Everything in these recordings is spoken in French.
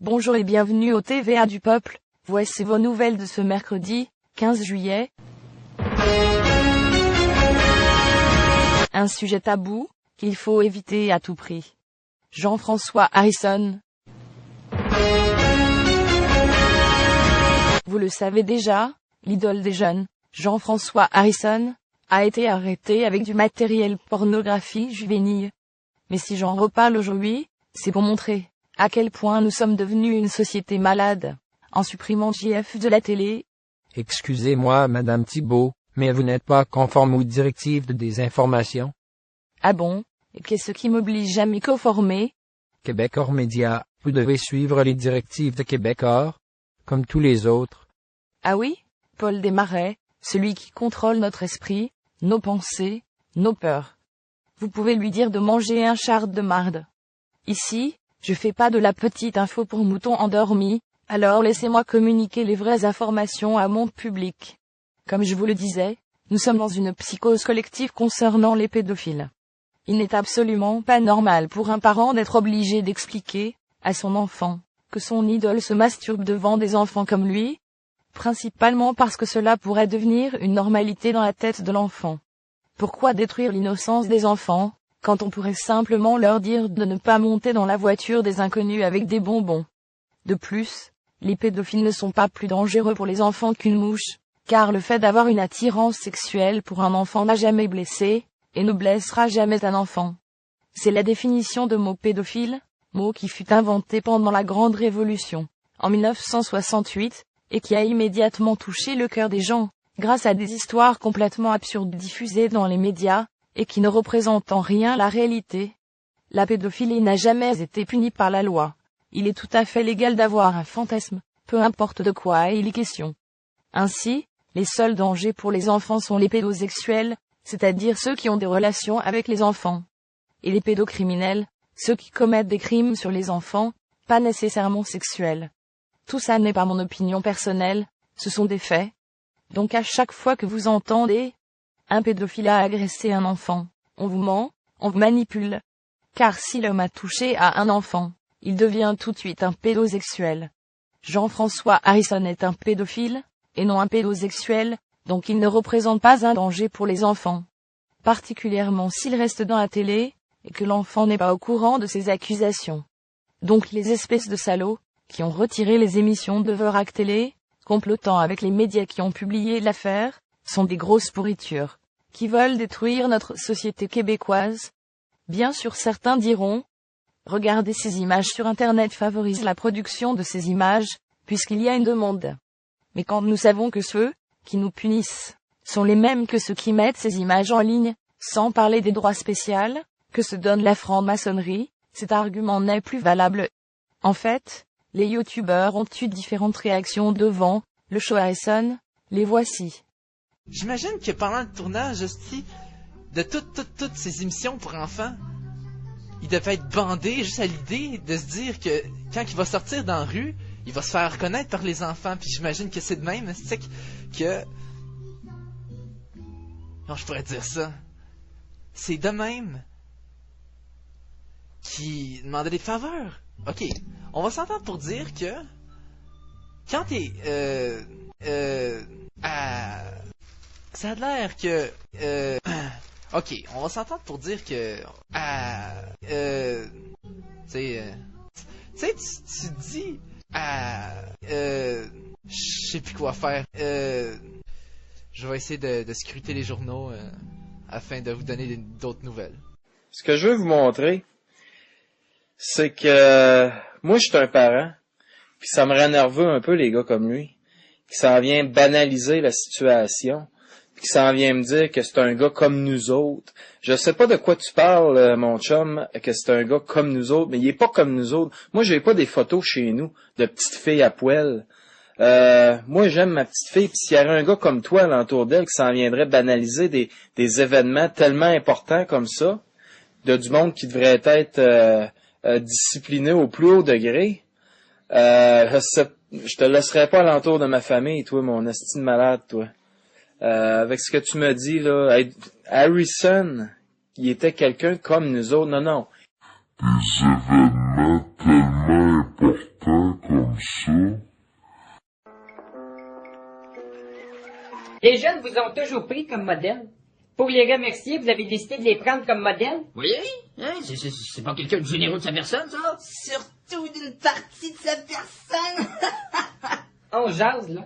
Bonjour et bienvenue au TVA du Peuple, voici vos nouvelles de ce mercredi, 15 juillet. Un sujet tabou, qu'il faut éviter à tout prix. Jean-François Harrison. Vous le savez déjà, l'idole des jeunes, Jean-François Harrison, a été arrêté avec du matériel pornographique juvénile. Mais si j'en reparle aujourd'hui, c'est pour montrer à quel point nous sommes devenus une société malade, en supprimant JF de la télé. Excusez-moi, Madame Thibault, mais vous n'êtes pas conforme aux directives de désinformation. Ah bon? Et qu'est-ce qui m'oblige à m'y conformer? Québecor Média, vous devez suivre les directives de Québecor, comme tous les autres. Ah oui? Paul Desmarais, celui qui contrôle notre esprit, nos pensées, nos peurs. Vous pouvez lui dire de manger un chard de marde. Ici, je fais pas de la petite info pour moutons endormis, alors laissez-moi communiquer les vraies informations à mon public. Comme je vous le disais, nous sommes dans une psychose collective concernant les pédophiles. Il n'est absolument pas normal pour un parent d'être obligé d'expliquer à son enfant que son idole se masturbe devant des enfants comme lui, principalement parce que cela pourrait devenir une normalité dans la tête de l'enfant. Pourquoi détruire l'innocence des enfants, quand on pourrait simplement leur dire de ne pas monter dans la voiture des inconnus avec des bonbons? De plus, les pédophiles ne sont pas plus dangereux pour les enfants qu'une mouche, car le fait d'avoir une attirance sexuelle pour un enfant n'a jamais blessé, et ne blessera jamais un enfant. C'est la définition de mot pédophile, mot qui fut inventé pendant la Grande Révolution, en 1968, et qui a immédiatement touché le cœur des gens, grâce à des histoires complètement absurdes diffusées dans les médias, et qui ne représentent en rien la réalité. La pédophilie n'a jamais été punie par la loi. Il est tout à fait légal d'avoir un fantasme, peu importe de quoi il est question. Ainsi, les seuls dangers pour les enfants sont les pédosexuels, c'est-à-dire ceux qui ont des relations avec les enfants. Et les pédocriminels, ceux qui commettent des crimes sur les enfants, pas nécessairement sexuels. Tout ça n'est pas mon opinion personnelle, ce sont des faits. Donc à chaque fois que vous entendez un pédophile a agressé un enfant, on vous ment, on vous manipule. Car si l'homme a touché à un enfant, il devient tout de suite un pédosexuel. Jean-François Harrison est un pédophile, et non un pédosexuel, donc il ne représente pas un danger pour les enfants. Particulièrement s'il reste dans la télé, et que l'enfant n'est pas au courant de ces accusations. Donc les espèces de salauds, qui ont retiré les émissions de Verac Télé, complotant avec les médias qui ont publié l'affaire, sont des grosses pourritures, qui veulent détruire notre société québécoise. Bien sûr certains diront, regarder ces images sur Internet favorise la production de ces images, puisqu'il y a une demande. Mais quand nous savons que ceux qui nous punissent sont les mêmes que ceux qui mettent ces images en ligne, sans parler des droits spéciaux que se donne la franc-maçonnerie, cet argument n'est plus valable. En fait, les youtubeurs ont eu différentes réactions devant le show Harrison, les voici. J'imagine que pendant le tournage, hostie, de toutes ces émissions pour enfants, il devait être bandé juste à l'idée de se dire que quand il va sortir dans la rue, il va se faire reconnaître par les enfants. Puis j'imagine que c'est de même, c'est que... Non, je pourrais dire ça. C'est de même qui demandait des faveurs. Ok, on va s'entendre pour dire que quand t'es ça a l'air que ok, on va s'entendre pour dire que tu sais, tu dis je sais plus quoi faire. Je vais essayer de scruter les journaux afin de vous donner d'autres nouvelles. Ce que je veux vous montrer, c'est que moi, je suis un parent, puis ça me rend nerveux un peu, les gars comme lui, qui s'en vient banaliser la situation, puis qui s'en vient me dire que c'est un gars comme nous autres. Je sais pas de quoi tu parles, mon chum, que c'est un gars comme nous autres, mais il est pas comme nous autres. Moi, j'ai pas des photos chez nous de petites filles à poil. Moi, j'aime ma petite fille, puis s'il y avait un gars comme toi alentour d'elle qui s'en viendrait banaliser des événements tellement importants comme ça, de du monde qui devrait être discipliné au plus haut degré, je te laisserai pas alentour de ma famille, toi, mon esti de malade, toi. Avec ce que tu me dis, là, Harrison, il était quelqu'un comme nous autres. Non. Des événements tellement importants Les jeunes vous ont toujours pris comme modèle. Pour les remercier, vous avez décidé de les prendre comme modèle? Oui, hein, c'est pas quelqu'un de généreux de sa personne, ça? Surtout d'une partie de sa personne. On jase, là.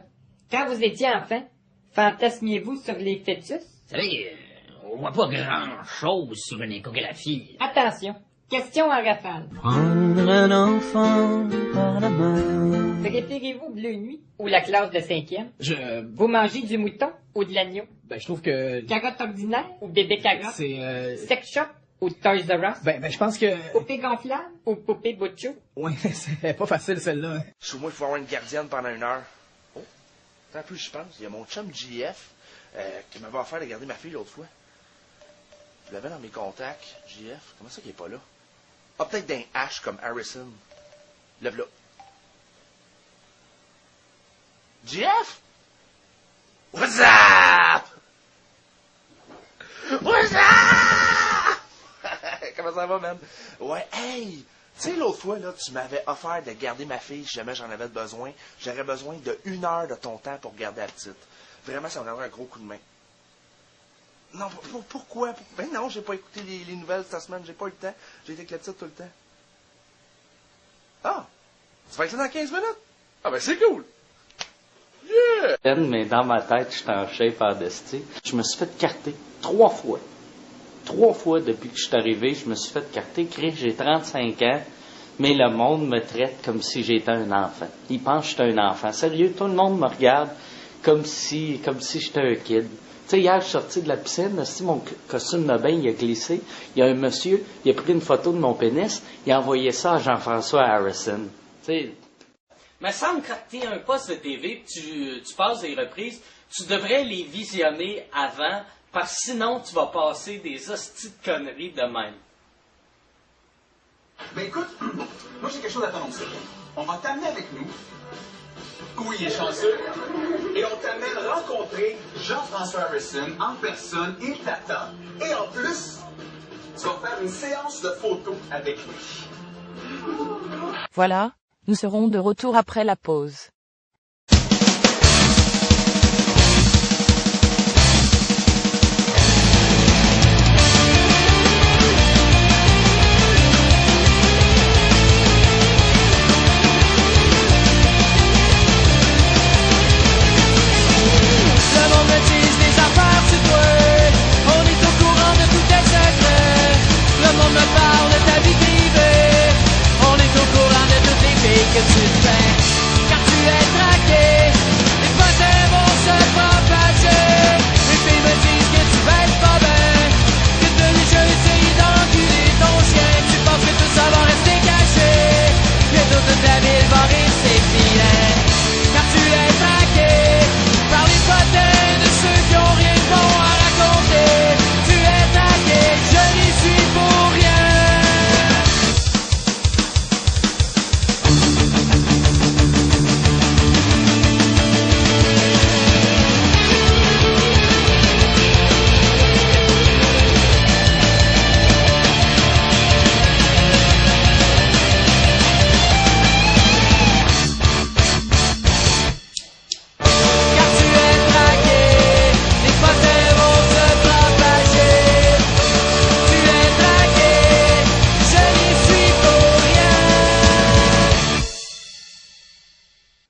Quand vous étiez enfant, fantasmiez-vous sur les fœtus? Vous savez, on voit pas grand-chose sur une échographie. Attention, question en rafale. Prendre un enfant par la main. Préférez-vous Bleu Nuit ou la classe de 5e? Vous mangez du mouton ou de l'agneau? Je trouve que Carotte ordinaire ou bébé carotte? c'est... Sex shop ou Toys R Us? je pense que... Poupée gonflable ou poupée butcho? Ouais, c'est pas facile, celle-là. Sous moi, il faut avoir une gardienne pendant 1 heure. Oh, attends un peu, je pense. Il y a mon chum JF qui m'avait offert de garder ma fille l'autre fois. Je l'avais dans mes contacts. JF, comment ça qu'il est pas là? Ah, peut-être d'un H comme Harrison. Lève-là. JF? What's up? What's up? Comment ça va, man? Ouais, hey! Tu sais, l'autre fois, là, tu m'avais offert de garder ma fille si jamais j'en avais besoin. J'aurais besoin de 1 heure de ton temps pour garder la petite. Vraiment, ça me donnerait un gros coup de main. Non, pourquoi? Ben non, j'ai pas écouté les nouvelles cette semaine. J'ai pas eu le temps. J'ai été avec la petite tout le temps. Ah! Tu vas être là dans 15 minutes? Ah ben c'est cool! Yeah! Mais dans ma tête, je suis en shape en destin. Je me suis fait carter 3 fois. 3 fois depuis que je suis arrivé, je me suis fait carter. J'ai 35 ans, mais le monde me traite comme si j'étais un enfant. Ils pensent que j'étais un enfant. Sérieux, tout le monde me regarde comme si j'étais un kid. Tu sais, hier, je suis sorti de la piscine, si mon costume de bain, il a glissé. Il y a un monsieur, il a pris une photo de mon pénis, il a envoyé ça à Jean-François Harrison. Tu sais... Me semble quand tu es un poste de TV, tu passes des reprises, tu devrais les visionner avant, parce que sinon tu vas passer des hosties de conneries de même. Ben écoute, moi j'ai quelque chose à t'annoncer. On va t'amener avec nous. Oui, il est chanceux. Et on t'amène rencontrer Jean-François Harrison en personne, il t'attend. Et en plus, tu vas faire une séance de photos avec lui. Voilà, nous serons de retour après la pause. Que tu fais, car tu es traqué. Les fantômes vont se propager. Les filles me disent que tu vas être pas bien, que de les jeux essayer d'enculer ton chien. Tu penses que tout ça va rester caché, que toute la ville va rire ses filets. Car tu es traqué par les potins de ceux qui ont rien de bon à raconter. Tu es traqué, je n'y suis pour rien.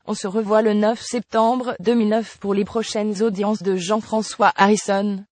On se revoit le 9 septembre 2009 pour les prochaines audiences de Jean-François Harrison.